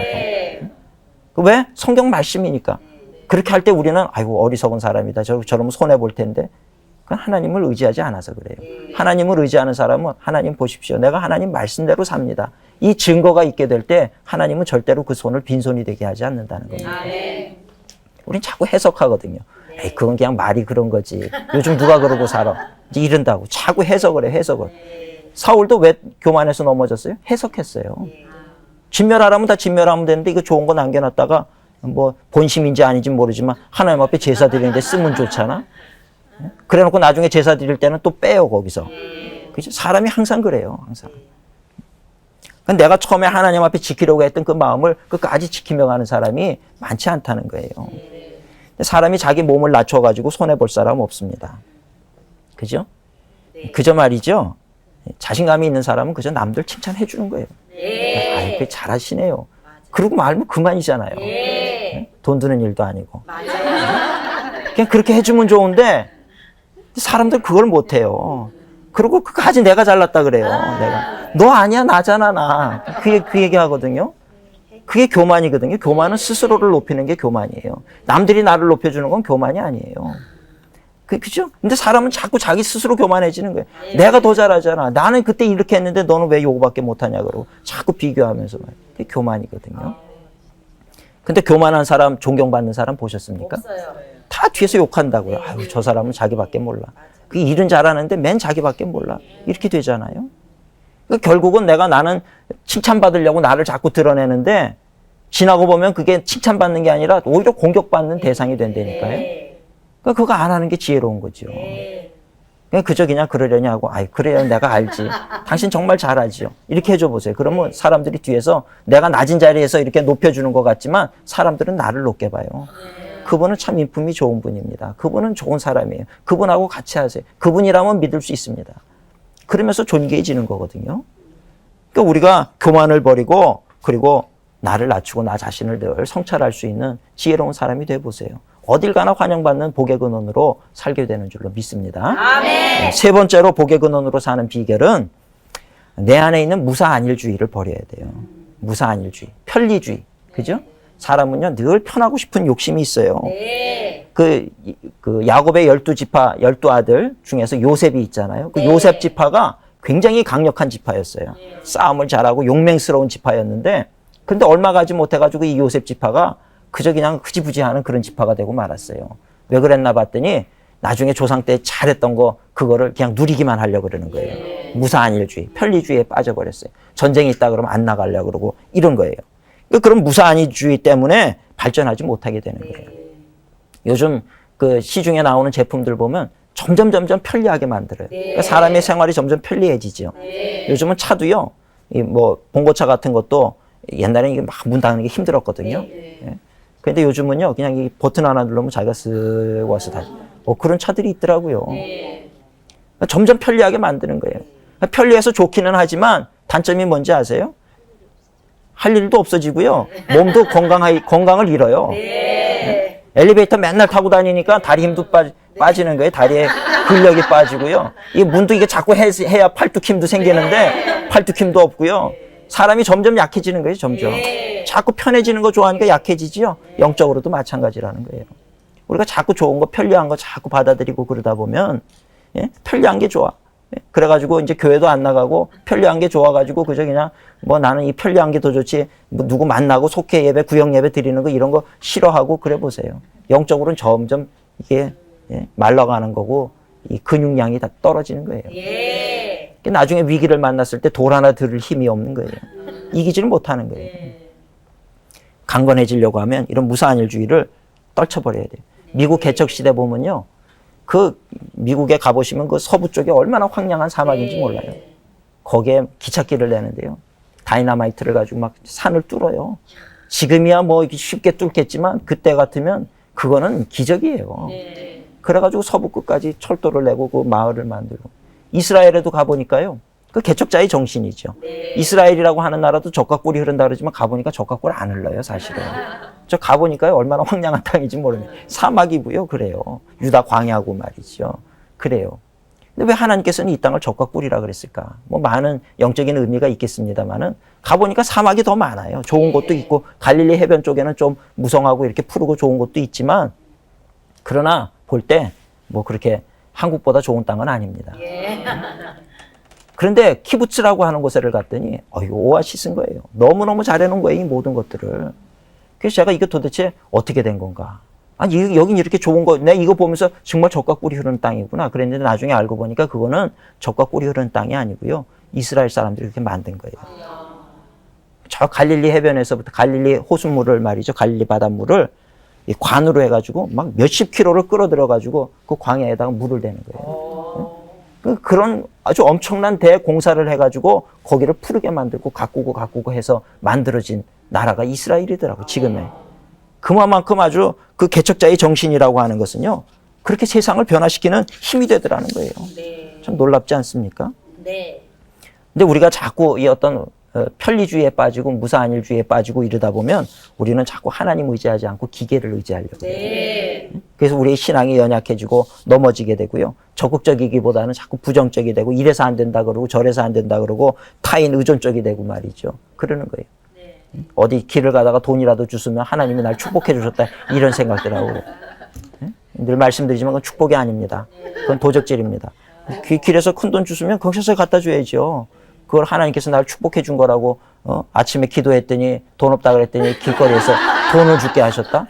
왜? 성경 말씀이니까. 그렇게 할 때 우리는 아이고 어리석은 사람이다. 저러면 손해볼 텐데. 그건 하나님을 의지하지 않아서 그래요. 하나님을 의지하는 사람은 하나님 보십시오. 내가 하나님 말씀대로 삽니다. 이 증거가 있게 될 때 하나님은 절대로 그 손을 빈손이 되게 하지 않는다는 겁니다. 우린 자꾸 해석하거든요. 에이, 그건 그냥 말이 그런 거지. 요즘 누가 그러고 살아. 이제 이른다고. 자꾸 해석을 해, 해석을. 사울도 왜 교만해서 넘어졌어요? 해석했어요. 진멸하라면 다 진멸하면 되는데 이거 좋은 거 남겨놨다가 뭐 본심인지 아닌지 모르지만 하나님 앞에 제사 드리는데 쓰면 좋잖아. 그래 놓고 나중에 제사 드릴 때는 또 빼요, 거기서. 그죠? 사람이 항상 그래요, 항상. 내가 처음에 하나님 앞에 지키려고 했던 그 마음을 끝까지 지키며 가는 사람이 많지 않다는 거예요. 사람이 자기 몸을 낮춰가지고 손해볼 사람은 없습니다. 그죠? 그저 말이죠. 자신감이 있는 사람은 그저 남들 칭찬해 주는 거예요. 아이, 그 잘하시네요. 그러고 말면 그만이잖아요. 돈 드는 일도 아니고. 그냥 그렇게 해주면 좋은데 사람들 그걸 못해요. 그리고 그까지 내가 잘났다 그래요. 내가 너 아니야 나잖아 나. 그 얘기 하거든요. 그게 교만이거든요. 교만은 스스로를 높이는 게 교만이에요. 남들이 나를 높여주는 건 교만이 아니에요. 그죠? 근데 사람은 자꾸 자기 스스로 교만해지는 거예요. 내가 더 잘하잖아. 나는 그때 이렇게 했는데 너는 왜 요거밖에 못하냐 그러고 자꾸 비교하면서 말이에요. 그게 교만이거든요. 근데 교만한 사람, 존경받는 사람 보셨습니까? 없어요. 다 뒤에서 욕한다고요. 아유, 저 사람은 자기밖에 몰라. 그 일은 잘하는데 맨 자기밖에 몰라. 이렇게 되잖아요. 그러니까 결국은 나는 칭찬받으려고 나를 자꾸 드러내는데 지나고 보면 그게 칭찬받는 게 아니라 오히려 공격받는 대상이 된다니까요. 그러니까 그거 안 하는 게 지혜로운 거죠. 그냥 그저 그냥 그러려니 하고, 아이, 그래요. 내가 알지. 당신 정말 잘 알지요. 이렇게 해줘 보세요. 그러면 사람들이 뒤에서 내가 낮은 자리에서 이렇게 높여주는 것 같지만 사람들은 나를 높게 봐요. 그분은 참 인품이 좋은 분입니다. 그분은 좋은 사람이에요. 그분하고 같이 하세요. 그분이라면 믿을 수 있습니다. 그러면서 존귀해지는 거거든요. 그러니까 우리가 교만을 버리고 그리고 나를 낮추고 나 자신을 늘 성찰할 수 있는 지혜로운 사람이 되어보세요. 어딜 가나 환영받는 복의 근원으로 살게 되는 줄로 믿습니다. 아멘. 세 번째로 복의 근원으로 사는 비결은 내 안에 있는 무사안일주의를 버려야 돼요. 무사안일주의, 편리주의. 그죠? 사람은요, 늘 편하고 싶은 욕심이 있어요. 네. 그 야곱의 12지파, 12아들 중에서 요셉이 있잖아요. 그 요셉 지파가 굉장히 강력한 지파였어요. 싸움을 잘하고 용맹스러운 지파였는데, 근데 얼마 가지 못해가지고 이 요셉 지파가 그저 그냥 흐지부지하는 그런 지파가 되고 말았어요. 왜 그랬나 봤더니 나중에 조상 때 잘했던 거 그거를 그냥 누리기만 하려고 그러는 거예요. 무사안일주의, 편리주의에 빠져버렸어요. 전쟁이 있다 그러면 안 나가려고 그러고 이런 거예요. 그런 무사안일주의 때문에 발전하지 못하게 되는 거예요. 요즘 그 시중에 나오는 제품들 보면 점점 편리하게 만들어요. 그러니까 사람의 생활이 점점 편리해지죠. 요즘은 차도요, 이 뭐 봉고차 같은 것도 옛날에는 이게 막 문 닫는 게 힘들었거든요. 예. 근데 요즘은요, 그냥 이 버튼 하나 누르면 자기가 쓱 와서 다. 그런 차들이 있더라고요. 점점 편리하게 만드는 거예요. 편리해서 좋기는 하지만 단점이 뭔지 아세요? 할 일도 없어지고요. 몸도 건강을 잃어요. 엘리베이터 맨날 타고 다니니까 다리 힘도 빠지는 거예요. 다리에 근력이 빠지고요. 이 문도 이게 자꾸 해야 팔뚝 힘도 생기는데 팔뚝 힘도 없고요. 사람이 점점 약해지는 거예요. 점점. 자꾸 편해지는 거 좋아하니까 약해지지요. 영적으로도 마찬가지라는 거예요. 우리가 자꾸 좋은 거, 편리한 거 자꾸 받아들이고 그러다 보면 편리한 게 좋아. 그래가지고 이제 교회도 안 나가고 편리한 게 좋아가지고 그저 그냥 뭐 나는 이 편리한 게 더 좋지 뭐 누구 만나고 속회 예배, 구역 예배 드리는 거 이런 거 싫어하고 그래 보세요. 영적으로는 점점 이게 말라가는 거고 이 근육량이 다 떨어지는 거예요. 나중에 위기를 만났을 때 돌 하나 들을 힘이 없는 거예요. 이기지를 못하는 거예요. 강건해지려고 하면 이런 무사안일주의를 떨쳐버려야 돼요. 미국 개척 시대 보면요. 그 미국에 가보시면 그 서부 쪽에 얼마나 황량한 사막인지 몰라요. 거기에 기찻길을 내는데요. 다이너마이트를 가지고 막 산을 뚫어요. 지금이야 뭐 쉽게 뚫겠지만 그때 같으면 그거는 기적이에요. 그래가지고 서부 끝까지 철도를 내고 그 마을을 만들고. 이스라엘에도 가보니까요. 그 개척자의 정신이죠. 이스라엘이라고 하는 나라도 젖과 꿀이 흐른다 그러지만 가보니까 젖과 꿀 안 흘러요, 사실은. 저 가보니까요, 얼마나 황량한 땅인지 모르네. 사막이고요, 그래요. 유다 광야고 말이죠. 그래요. 근데 왜 하나님께서는 이 땅을 젖과 꿀이라 그랬을까? 뭐 많은 영적인 의미가 있겠습니다만은 가보니까 사막이 더 많아요. 좋은 곳도 있고 갈릴리 해변 쪽에는 좀 무성하고 이렇게 푸르고 좋은 곳도 있지만 그러나 볼 때 뭐 그렇게 한국보다 좋은 땅은 아닙니다. 그런데 키부츠라고 하는 곳에를 갔더니 이거 오아시스인 거예요. 너무너무 잘해놓은 거예요, 이 모든 것들을. 그래서 제가 이게 도대체 어떻게 된 건가? 아니 여긴 이렇게 좋은 거, 내가 이거 보면서 정말 젖과 꿀이 흐르는 땅이구나. 그랬는데 나중에 알고 보니까 그거는 젖과 꿀이 흐르는 땅이 아니고요. 이스라엘 사람들이 그렇게 만든 거예요. 저 갈릴리 해변에서부터 갈릴리 호수물을 말이죠. 갈릴리 바닷물을 이 관으로 해가지고 막 몇십 킬로를 끌어들여가지고 그 광야에다가 물을 대는 거예요. 그런 아주 엄청난 대공사를 해가지고 거기를 푸르게 만들고 가꾸고 해서 만들어진 나라가 이스라엘이더라고, 지금의. 그만큼 아주 그 개척자의 정신이라고 하는 것은요, 그렇게 세상을 변화시키는 힘이 되더라는 거예요. 참 놀랍지 않습니까? 근데 우리가 자꾸 이 어떤 편리주의에 빠지고 무사안일주의에 빠지고 이러다 보면 우리는 자꾸 하나님 의지하지 않고 기계를 의지하려고 해요. 그래서 우리의 신앙이 연약해지고 넘어지게 되고요. 적극적이기보다는 자꾸 부정적이 되고 이래서 안 된다 그러고 저래서 안 된다 그러고 타인 의존적이 되고 말이죠. 그러는 거예요. 어디 길을 가다가 돈이라도 주시면 하나님이 날 축복해 주셨다 이런 생각들하고. 늘 말씀드리지만 그건 축복이 아닙니다. 그건 도적질입니다. 길에서 큰 돈 주시면 거기서 갖다 줘야죠. 그걸 하나님께서 날 축복해 준 거라고 아침에 기도했더니 돈 없다 그랬더니 길거리에서 돈을 줄게 하셨다?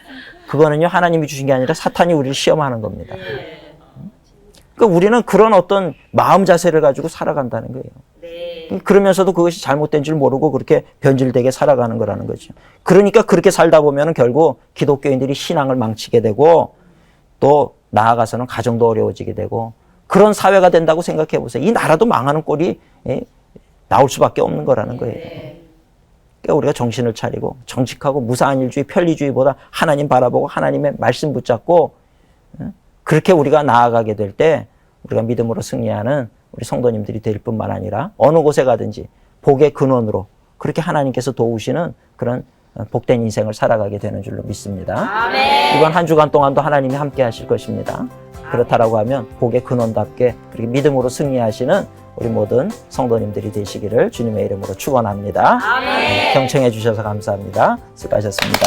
그거는요 하나님이 주신 게 아니라 사탄이 우리를 시험하는 겁니다. 그러니까 우리는 그런 어떤 마음 자세를 가지고 살아간다는 거예요. 그러면서도 그것이 잘못된 줄 모르고 그렇게 변질되게 살아가는 거라는 거죠. 그러니까 그렇게 살다 보면 결국 기독교인들이 신앙을 망치게 되고 또 나아가서는 가정도 어려워지게 되고 그런 사회가 된다고 생각해 보세요. 이 나라도 망하는 꼴이 나올 수밖에 없는 거라는 거예요. 그러니까 우리가 정신을 차리고 정직하고 무사안일주의, 편리주의보다 하나님 바라보고 하나님의 말씀 붙잡고 그렇게 우리가 나아가게 될 때 우리가 믿음으로 승리하는 우리 성도님들이 될 뿐만 아니라 어느 곳에 가든지 복의 근원으로 그렇게 하나님께서 도우시는 그런 복된 인생을 살아가게 되는 줄로 믿습니다. 아멘. 이번 한 주간 동안도 하나님이 함께 하실 것입니다. 그렇다라고 하면 복의 근원답게 그렇게 믿음으로 승리하시는 우리 모든 성도님들이 되시기를 주님의 이름으로 축원합니다. 경청해 주셔서 감사합니다. 수고하셨습니다.